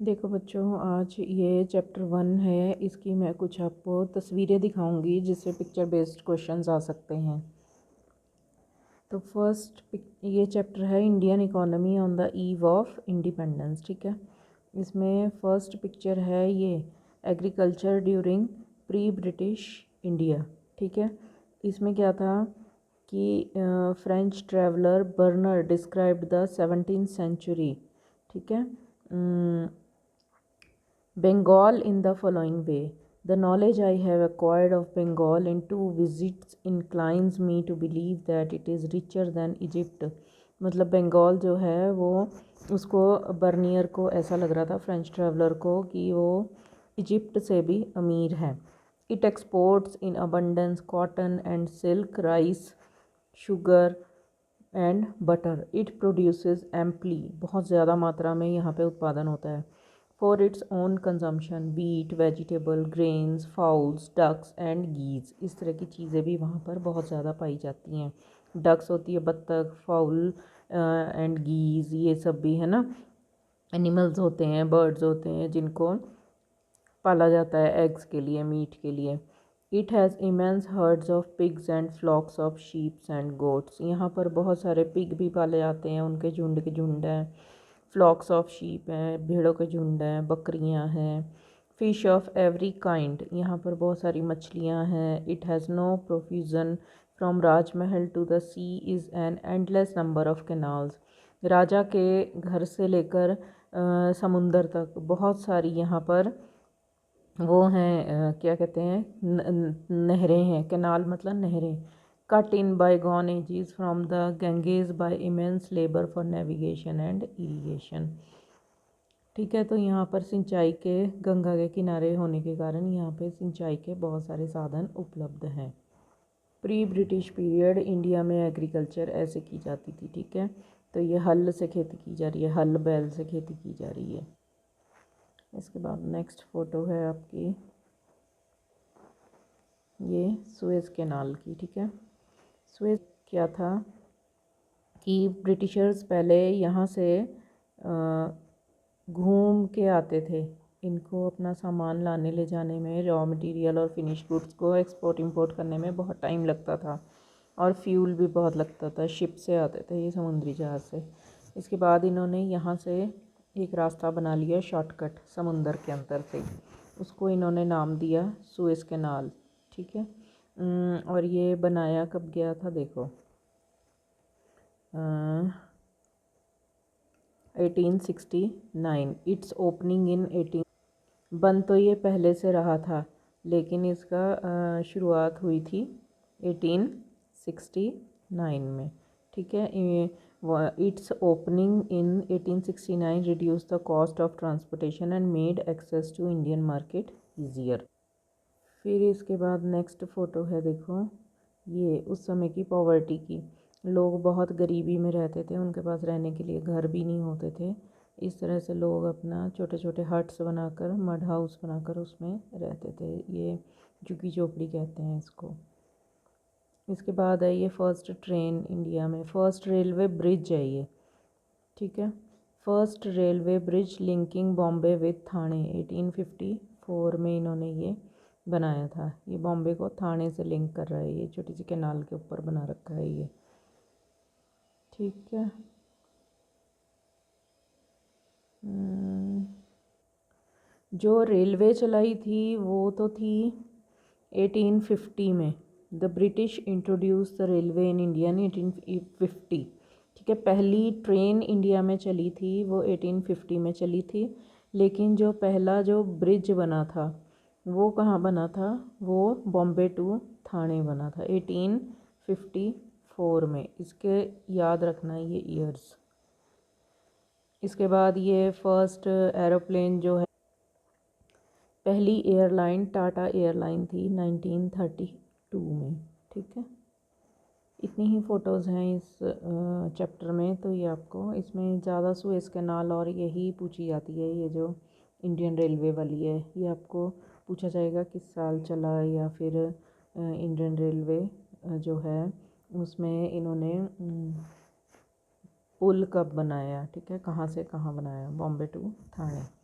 देखो बच्चों, आज ये चैप्टर 1 है। इसकी मैं कुछ आपको तस्वीरें दिखाऊंगी जिससे पिक्चर बेस्ड क्वेश्चंस आ सकते हैं। तो फर्स्ट ये चैप्टर है Indian economy on the eve of independence. ठीक है, इसमें फर्स्ट पिक्चर है ये agriculture during pre British India. ठीक है, इसमें क्या था कि French traveller Bernier described the 17th century, ठीक है, Bengal in the following way. The knowledge I have acquired of Bengal in 2 visits inclines me to believe that it is richer than Egypt. मतलब बंगाल जो है वो उसको Bernier को ऐसा लग रहा था, फ्रेंच ट्रैवलर को, कि वो इजिप्ट से भी अमीर है। It exports in abundance cotton and silk, rice, sugar and butter. It produces amply, बहुत ज़्यादा मात्रा में यहाँ पे उत्पादन होता है। For its own consumption wheat, vegetable, grains, fowls, ducks and geese. इस तरह की चीज़ें भी वहाँ पर बहुत ज़्यादा पाई जाती हैं। डक्स होती है बत्तख, फाउल एंड गीज, ये सब भी है ना, एनिमल्स होते हैं, बर्ड्स होते हैं जिनको पाला जाता है एग्स के लिए, मीट के लिए। It has immense herds of pigs and flocks of sheeps and goats. यहाँ पर बहुत सारे पिग भी पाले जाते हैं, उनके झुंड के झुंड हैं। फ्लॉक्स ऑफ शीप हैं, भेड़ों के झुंड हैं, बकरियां हैं। फ़िश ऑफ एवरी काइंड, यहाँ पर बहुत सारी मछलियाँ हैं। It has no profusion from Rajmahal to the sea is an endless number of canals. राजा के घर से लेकर समुंदर तक बहुत सारी यहाँ पर वो हैं, क्या कहते हैं, नहरें हैं। कैनाल मतलब नहरें। Cut in bygone ages from the Ganges by immense labour for navigation and irrigation. ठीक है, तो यहाँ पर सिंचाई के, गंगा के किनारे होने के कारण यहाँ पे सिंचाई के बहुत सारे साधन उपलब्ध हैं। प्री ब्रिटिश पीरियड इंडिया में एग्रीकल्चर ऐसे की जाती थी। ठीक है, तो ये हल से खेती की जा रही है, हल बैल से खेती की जा रही है। इसके बाद नेक्स्ट फ़ोटो है आपकी ये सुएज़ कैनाल की। ठीक है, सुएज़ क्या था कि ब्रिटिशर्स पहले यहाँ से घूम के आते थे। इनको अपना सामान लाने ले जाने में, रॉ मटेरियल और फिनिश गुड्स को एक्सपोर्ट इंपोर्ट करने में बहुत टाइम लगता था और फ्यूल भी बहुत लगता था। शिप से आते थे ये, समुद्री जहाज़ से। इसके बाद इन्होंने यहाँ से एक रास्ता बना लिया शॉर्टकट समुंदर के अंदर से, उसको इन्होंने नाम दिया सुएज़ कैनाल। ठीक है, और ये बनाया कब गया था देखो, 1869। इट्स ओपनिंग इन 18, बन तो ये पहले से रहा था लेकिन इसका शुरुआत हुई थी 1869 में। ठीक है, its opening in 1869 reduce the cost of transportation and made access to Indian market easier. फिर इसके बाद नेक्स्ट फ़ोटो है देखो, ये उस समय की पॉवर्टी की। लोग बहुत गरीबी में रहते थे, उनके पास रहने के लिए घर भी नहीं होते थे। इस तरह से लोग अपना छोटे छोटे हट्स बनाकर, मड हाउस बनाकर उसमें रहते थे। ये झुग्गी झोपड़ी कहते हैं इसको। इसके बाद है ये फर्स्ट ट्रेन इंडिया में, फर्स्ट रेलवे ब्रिज है ये। ठीक है, first railway bridge linking Bombay with Thane, 1854 में इन्होंने ये बनाया था। ये बॉम्बे को थाने से लिंक कर रहा है, ये छोटी सी कैनाल के ऊपर बना रखा है ये। ठीक है, जो रेलवे चलाई थी वो तो थी 1850 में। The British introduce the railway in India in 1850। ठीक है, पहली ट्रेन इंडिया में चली थी वो 1850 में चली थी, लेकिन जो पहला जो ब्रिज बना था वो कहाँ बना था, वो बॉम्बे टू थाने बना था 1854 में। इसके याद रखना ये ईयर्स। इसके बाद ये फर्स्ट एरोप्लेन जो है, पहली एयरलाइन टाटा एयरलाइन थी 1932 में। ठीक है, इतनी ही फ़ोटोज़ हैं इस चैप्टर में। तो ये आपको इसमें ज़्यादा सुएज़ कैनाल और यही पूछी जाती है। ये जो इंडियन रेलवे वाली है ये आपको पूछा जाएगा किस साल चला, या फिर इंडियन रेलवे जो है उसमें इन्होंने पुल कब बनाया। ठीक है, कहाँ से कहाँ बनाया, बॉम्बे टू थाने।